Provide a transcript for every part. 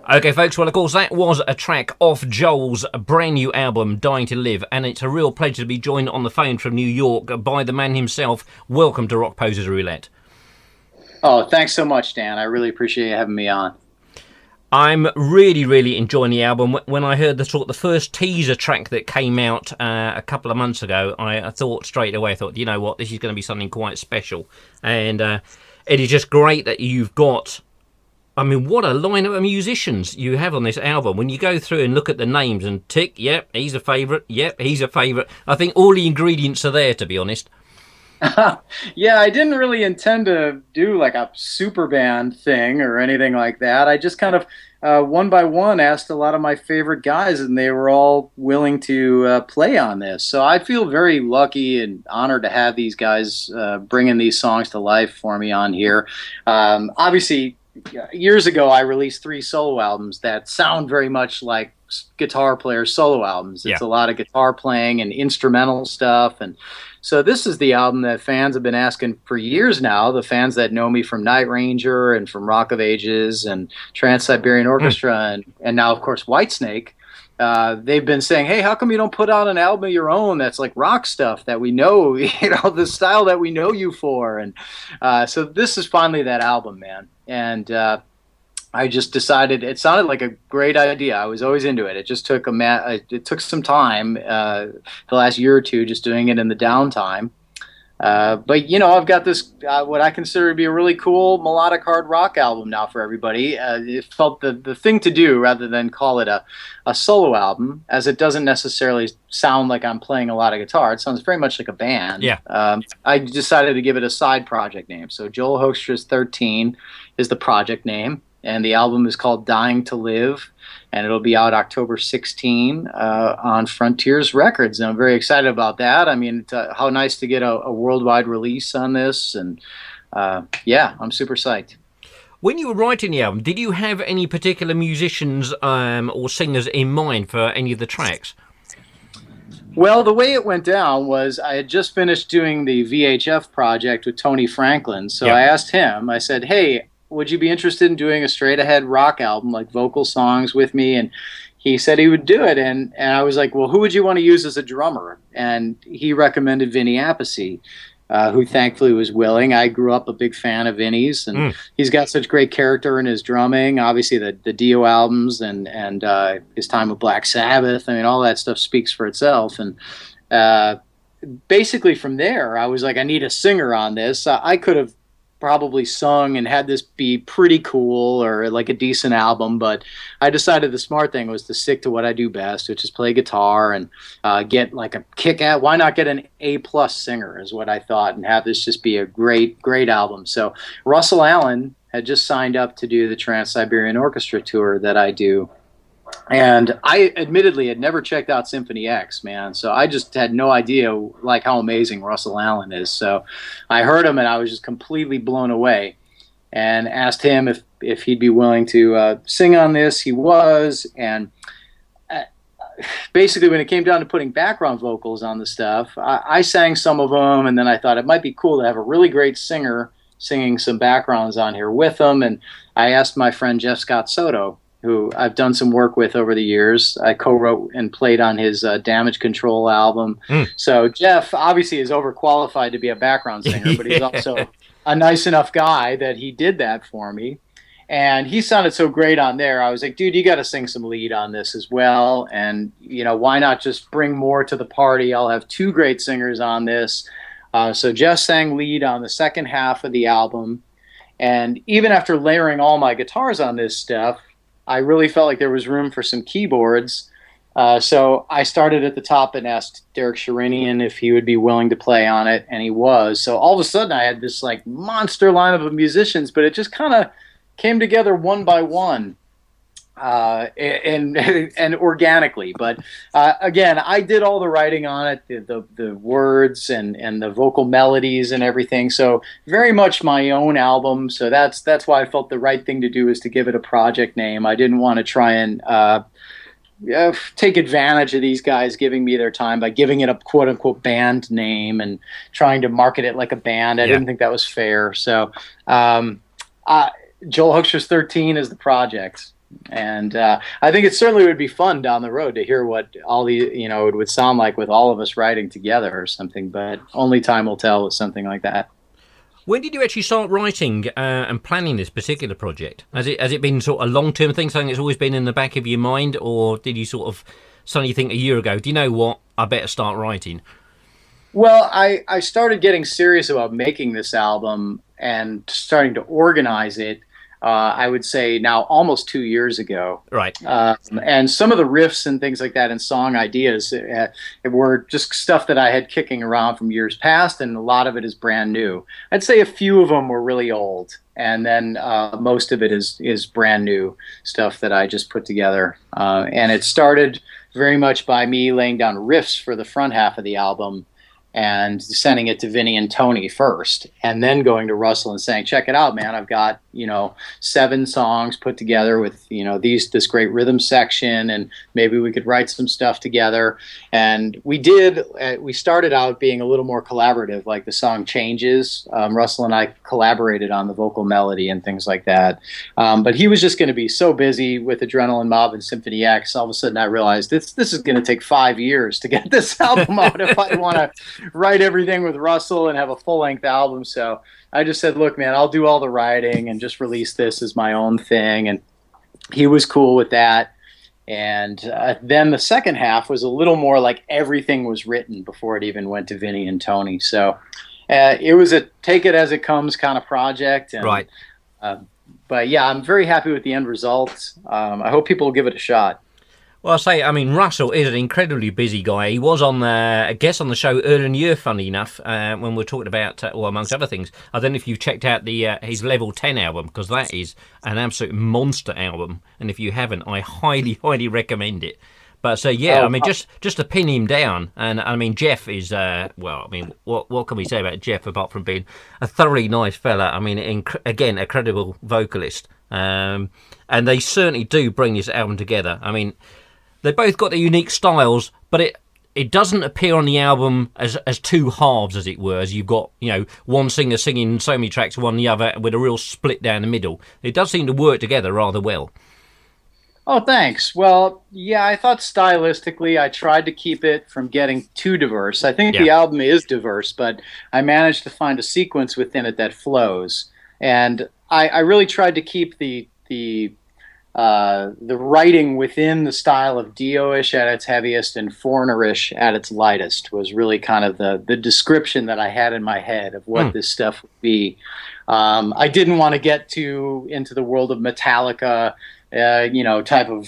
Okay, folks, well, of course, that was a track off Joel's brand new album, Dying to Live, and it's a real pleasure to be joined on the phone from New York by the man himself. Welcome to Rockposer's Roulette. Oh, thanks so much, Dan. I really appreciate you having me on. I'm really, really enjoying the album. When I heard the first teaser track that came out a couple of months ago, I thought straight away, you know what, this is going to be something quite special. And it is just great that you've got... I mean, what a lineup of musicians you have on this album. When you go through and look at the names and tick, yep, he's a favourite, yep, he's a favourite. I think all the ingredients are there, to be honest. Yeah, I didn't really intend to do like a super band thing or anything like that. I just kind of one by one asked a lot of my favorite guys, and they were all willing to play on this. So I feel very lucky and honored to have these guys bringing these songs to life for me on here. Obviously, years ago, I released 3 solo albums that sound very much like guitar players' solo albums. It's a lot of guitar playing and instrumental stuff, and so this is the album that fans have been asking for years now. The fans that know me from Night Ranger and from Rock of Ages and Trans-Siberian Orchestra and now, of course, Whitesnake. They've been saying, hey, how come you don't put out an album of your own that's like rock stuff that we know, the style that we know you for? And so this is finally that album, man. And I just decided it sounded like a great idea. I was always into it. It just took it took some time, the last year or two, just doing it in the downtime. But I've got this what I consider to be a really cool melodic hard rock album now for everybody. It felt the thing to do rather than call it a solo album, as it doesn't necessarily sound like I'm playing a lot of guitar. It sounds very much like a band. Yeah. I decided to give it a side project name. So Joel Hoekstra's 13 is the project name, and the album is called Dying to Live, and it'll be out October 16 on Frontiers Records. And I'm very excited about that. I mean, how nice to get a worldwide release on this, and yeah, I'm super psyched. When you were writing the album, did you have any particular musicians or singers in mind for any of the tracks? Well, the way it went down was I had just finished doing the VHF project with Tony Franklin, so I asked him, I said, hey, would you be interested in doing a straight-ahead rock album, like vocal songs with me? And he said he would do it, and I was like, well, who would you want to use as a drummer? And he recommended Vinny Appice, who thankfully was willing. I grew up a big fan of Vinny's, and he's got such great character in his drumming. Obviously, the Dio albums and his time with Black Sabbath, I mean, all that stuff speaks for itself. And basically from there, I was like, I need a singer on this. I could have probably sung and had this be pretty cool or like a decent album, but I decided the smart thing was to stick to what I do best, which is play guitar and get like a kick at. Why not get an A+ singer is what I thought, and have this just be a great album. So Russell Allen had just signed up to do the Trans-Siberian Orchestra tour that I do. And I admittedly had never checked out Symphony X, man. So I just had no idea like how amazing Russell Allen is. So I heard him and I was just completely blown away, and asked him if he'd be willing to sing on this. He was, and basically when it came down to putting background vocals on the stuff, I sang some of them, and then I thought it might be cool to have a really great singer singing some backgrounds on here with them. And I asked my friend Jeff Scott Soto, who I've done some work with over the years. I co-wrote and played on his Damage Control album. So Jeff obviously is overqualified to be a background singer, but he's also a nice enough guy that he did that for me. And he sounded so great on there. I was like, dude, you got to sing some lead on this as well. And, why not just bring more to the party? I'll have 2 great singers on this. So Jeff sang lead on the second half of the album. And even after layering all my guitars on this stuff, I really felt like there was room for some keyboards. So I started at the top and asked Derek Sherinian if he would be willing to play on it, and he was. So all of a sudden I had this like monster lineup of musicians, but it just kind of came together one by one. And organically, but again, I did all the writing on it, the words and the vocal melodies and everything. So very much my own album. So that's why I felt the right thing to do is to give it a project name. I didn't want to try and take advantage of these guys giving me their time by giving it a quote unquote band name and trying to market it like a band. I didn't think that was fair. So Joel Hoekstra's 13 is the project. And I think it certainly would be fun down the road to hear what all the it would sound like with all of us writing together or something. But only time will tell with something like that. When did you actually start writing and planning this particular project? Has it been sort of a long term thing, something that's always been in the back of your mind, or did you sort of suddenly think a year ago, do you know what, I better start writing? Well, I started getting serious about making this album and starting to organize it. I would say now almost 2 years ago. Right. And some of the riffs and things like that and song ideas were just stuff that I had kicking around from years past, and a lot of it is brand new. I'd say a few of them were really old, and then most of it is brand new stuff that I just put together. And it started very much by me laying down riffs for the front half of the album and sending it to Vinny and Tony first, and then going to Russell and saying, check it out, man, I've got 7 songs put together with this great rhythm section, and maybe we could write some stuff together. And we did. We started out being a little more collaborative, like the song Changes. Russell and I collaborated on the vocal melody and things like that, but he was just going to be so busy with Adrenaline Mob and Symphony X. All of a sudden I realized this is going to take 5 years to get this album out if I want to write everything with Russell and have a full-length album. So I just said, look, man, I'll do all the writing and just release this as my own thing. And he was cool with that. And then the second half was a little more like everything was written before it even went to Vinny and Tony. So it was a take it as it comes kind of project. And, right. But yeah, I'm very happy with the end result. I hope people will give it a shot. Well, Russell is an incredibly busy guy. He was on, a guest on the show earlier in the year, funny enough, when we were talking about, amongst other things. I don't know if you've checked out his Level 10 album, because that is an absolute monster album. And if you haven't, I highly, highly recommend it. But so, yeah, just to pin him down. And Jeff is, what can we say about Jeff apart from being a thoroughly nice fella? Again, a credible vocalist. And they certainly do bring this album together. They both got their unique styles, but it doesn't appear on the album as two halves, as it were, as you've got, one singer singing so many tracks, one the other, with a real split down the middle. It does seem to work together rather well. Oh, thanks. Well, yeah, I thought stylistically I tried to keep it from getting too diverse. I think the album is diverse, but I managed to find a sequence within it that flows. And I really tried to keep the writing within the style of Dio-ish at its heaviest and Foreigner-ish at its lightest was really kind of the description that I had in my head of what this stuff would be. I didn't want to get into the world of Metallica, type of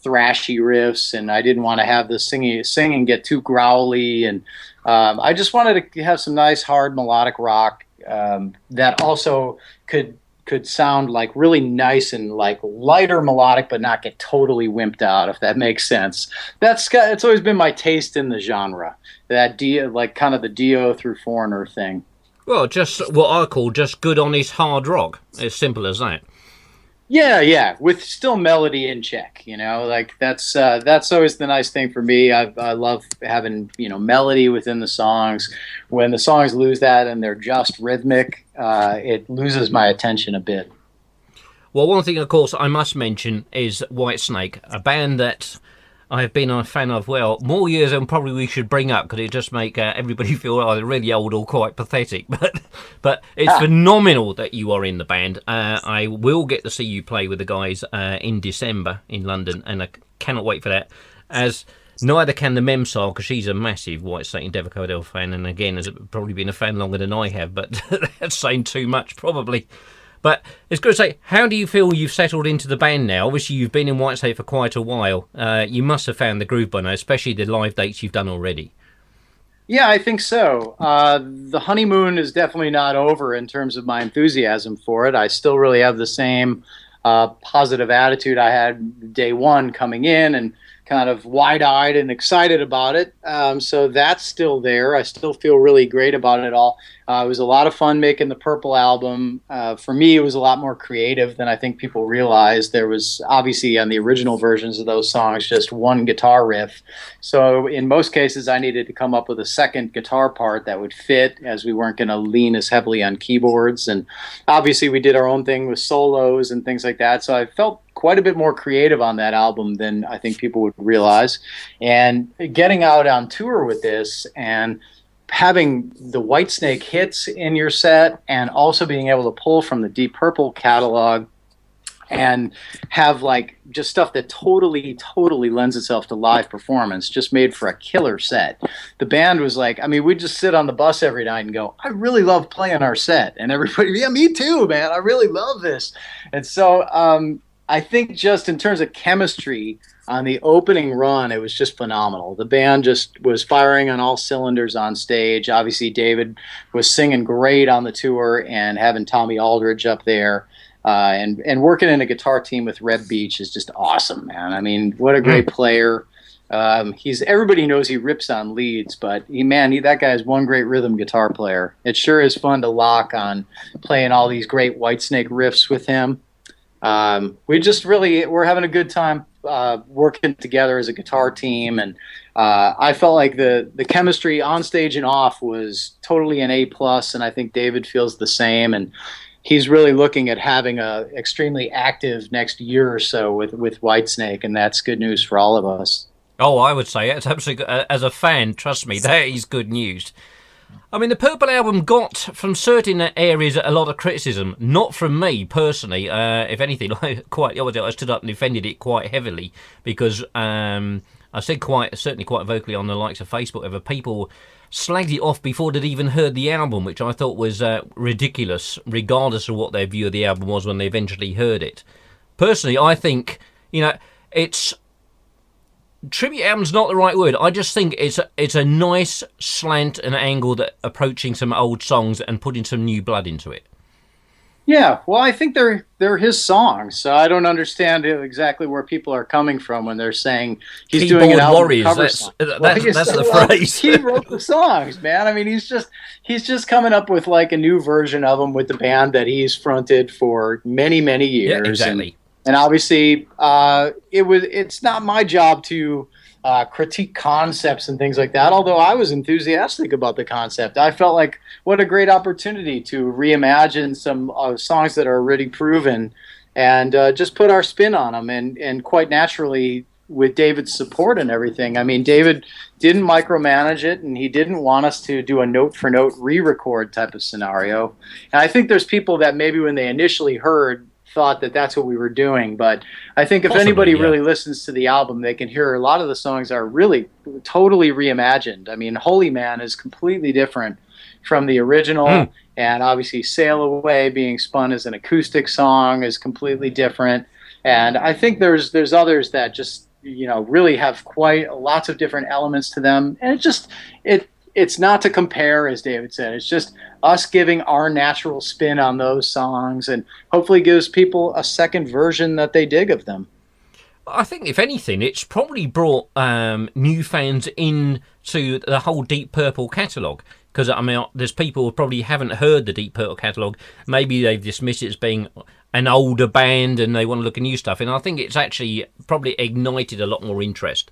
thrashy riffs, and I didn't want to have the singing get too growly, and I just wanted to have some nice hard melodic rock that also could sound like really nice and like lighter melodic, but not get totally wimped out, if that makes sense. It's always been my taste in the genre, that kind of the Dio through Foreigner thing. Well, just what I call just good, honest, hard rock. As simple as that. Yeah, with still melody in check. That's always the nice thing for me. I love having melody within the songs. When the songs lose that and they're just rhythmic, it loses my attention a bit. Well, one thing, of course, I must mention is Whitesnake, a band that I have been a fan of, more years than probably we should bring up, because it just make everybody feel either really old or quite pathetic. But it's phenomenal that you are in the band. I will get to see you play with the guys in December in London, and I cannot wait for that. As neither can the Memsar, because she's a massive Whitesnake and Devil fan, and again has probably been a fan longer than I have, but that's saying too much probably. But it's good to say, how do you feel you've settled into the band now? Obviously, you've been in Whitesnake for quite a while. You must have found the groove by now, especially the live dates you've done already. Yeah, I think so. The honeymoon is definitely not over in terms of my enthusiasm for it. I still really have the same positive attitude I had day one coming in, and kind of wide-eyed and excited about it. So that's still there. I still feel really great about it all. It was a lot of fun making the Purple album. For me, it was a lot more creative than I think people realize. There was obviously on the original versions of those songs just one guitar riff. So in most cases, I needed to come up with a second guitar part that would fit, as we weren't going to lean as heavily on keyboards. And obviously, we did our own thing with solos and things like that. So I felt quite a bit more creative on that album than I think people would realize. And getting out on tour with this and having the Whitesnake hits in your set and also being able to pull from the Deep Purple catalog and have like just stuff that totally lends itself to live performance, just made for a killer set. The band was like, I mean, we'd just sit on the bus every night and go, I really love playing our set. And everybody, yeah, me too, man. I really love this. And so I think just in terms of chemistry on the opening run, it was just phenomenal. The band just was firing on all cylinders on stage. Obviously, David was singing great on the tour, and having Tommy Aldridge up there. And working in a guitar team with Reb Beach is just awesome, man. I mean, what a great player. Everybody knows he rips on leads, but that guy is one great rhythm guitar player. It sure is fun to lock on playing all these great Whitesnake riffs with him. We're having a good time working together as a guitar team, and I felt like the chemistry on stage and off was totally an A+, and I think David feels the same. And he's really looking at having a extremely active next year or so with Whitesnake, and that's good news for all of us. Oh, I would say it's absolutely. As a fan, trust me, that is good news. I mean, the Purple album got from certain areas a lot of criticism, not from me personally. If anything, I stood up and defended it quite heavily because I said certainly quite vocally on the likes of Facebook, where people slagged it off before they'd even heard the album, which I thought was ridiculous, regardless of what their view of the album was when they eventually heard it. Personally, I think, it's... Tribute album's not the right word. I just think it's a nice slant and angle that approaching some old songs and putting some new blood into it. Yeah, well, I think they're his songs, so I don't understand exactly where people are coming from when they're saying he's Keyboard doing an album Warriors, cover that's song. that's the phrase. He wrote the songs, man. I mean, he's just coming up with like a new version of them with the band that he's fronted for many years. Yeah, exactly. And obviously, it's not my job to critique concepts and things like that, although I was enthusiastic about the concept. I felt like what a great opportunity to reimagine some songs that are already proven and just put our spin on them, and quite naturally with David's support and everything. I mean, David didn't micromanage it, and he didn't want us to do a note-for-note re-record type of scenario. And I think there's people that maybe when they initially heard thought that that's what we were doing, but I think if anybody really listens to the album, they can hear a lot of the songs are really totally reimagined. I mean, Holy Man is completely different from the original, and obviously Sail Away being spun as an acoustic song is completely different. And I think there's others that just really have quite lots of different elements to them, and it's not to compare, as David said. It's just us giving our natural spin on those songs, and hopefully gives people a second version that they dig of them. I think, if anything, it's probably brought new fans into the whole Deep Purple catalogue. Because, I mean, there's people who probably haven't heard the Deep Purple catalogue. Maybe they've dismissed it as being an older band and they want to look at new stuff. And I think it's actually probably ignited a lot more interest.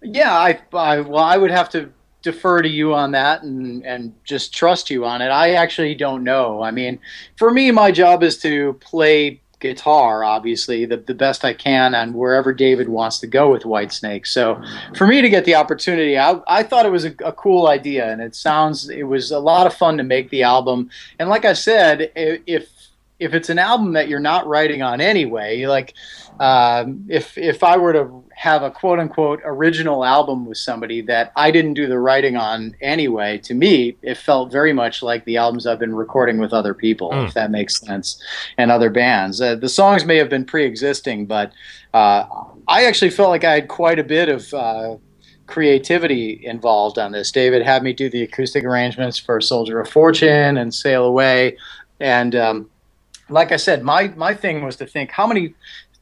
Yeah, I would have to defer to you on that and just trust you on it. I actually don't know. I mean, for me, my job is to play guitar, obviously, the best I can on wherever David wants to go with Whitesnake. So for me to get the opportunity, I thought it was a cool idea, and it was a lot of fun to make the album. And like I said, if it's an album that you're not writing on anyway, like if I were to have a quote unquote original album with somebody that I didn't do the writing on anyway, to me it felt very much like the albums I've been recording with other people, if that makes sense, and other bands. The songs may have been pre-existing, but I actually felt like I had quite a bit of creativity involved on this. David had me do the acoustic arrangements for Soldier of Fortune and Sail Away, and like I said, my thing was to think, how many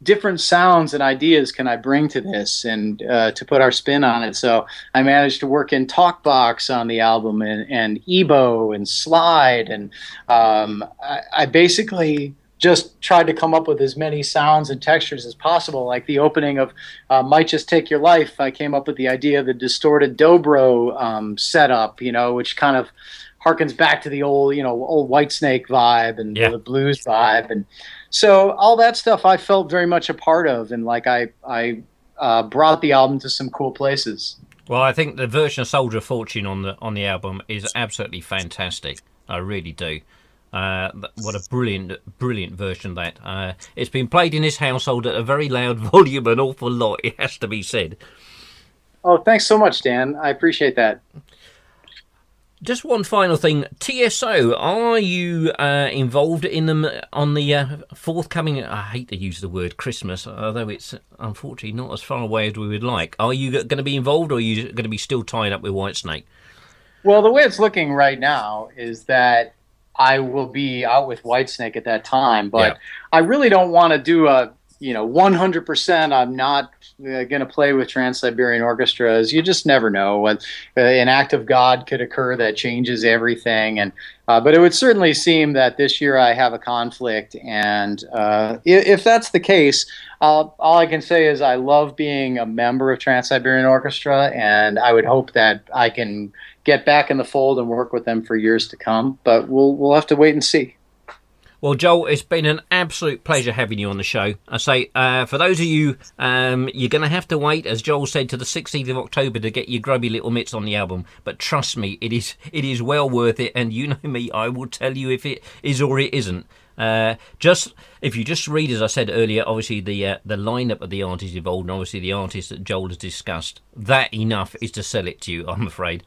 different sounds and ideas can I bring to this, and to put our spin on it. So I managed to work in Talkbox on the album, and Ebo and Slide, and I basically just tried to come up with as many sounds and textures as possible. Like the opening of Might Just Take Your Life, I came up with the idea of the distorted dobro setup, which kind of harkens back to the old Whitesnake vibe and the blues vibe. And So all that stuff I felt very much a part of, and like I brought the album to some cool places. Well, I think the version of Soldier of Fortune on the album is absolutely fantastic. I really do. What a brilliant version of that. It's been played in this household at a very loud volume, an awful lot, it has to be said. Oh, thanks so much, Dan. I appreciate that. Just one final thing. TSO, are you involved in them on the forthcoming, I hate to use the word Christmas, although it's unfortunately not as far away as we would like. Are you going to be involved, or are you going to be still tied up with Whitesnake? Well, the way it's looking right now is that I will be out with Whitesnake at that time, Yeah. but I really don't want to do a 100%. I'm not going to play with Trans-Siberian Orchestras. You just never know when an act of God could occur that changes everything. And but it would certainly seem that this year I have a conflict, and if that's the case, all I can say is I love being a member of Trans-Siberian Orchestra, and I would hope that I can get back in the fold and work with them for years to come. But we'll have to wait and see. Well, Joel, it's been an absolute pleasure having you on the show. I say, for those of you, you're going to have to wait, as Joel said, to the 16th of October to get your grubby little mitts on the album. But trust me, it is well worth it. And you know me, I will tell you if it is or it isn't. If you just read, as I said earlier, obviously the lineup of the artists involved, and obviously the artists that Joel has discussed, that enough is to sell it to you, I'm afraid.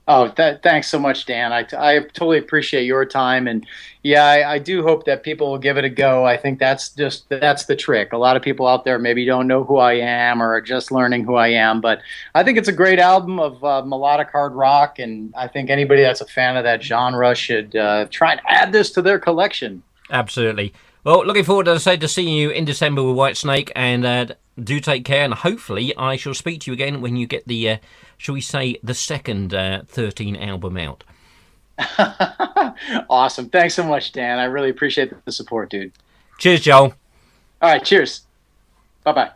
Oh, thanks so much, Dan. I totally appreciate your time, and yeah, I do hope that people will give it a go. I think that's the trick. A lot of people out there maybe don't know who I am or are just learning who I am, but I think it's a great album of melodic hard rock, and I think anybody that's a fan of that genre should try and add this to their collection. Absolutely. Well, looking forward, as I said, to seeing you in December with Whitesnake, and do take care, and hopefully I shall speak to you again when you get the, shall we say, the second 13 album out. Awesome. Thanks so much, Dan. I really appreciate the support, dude. Cheers, Joel. All right, cheers. Bye-bye.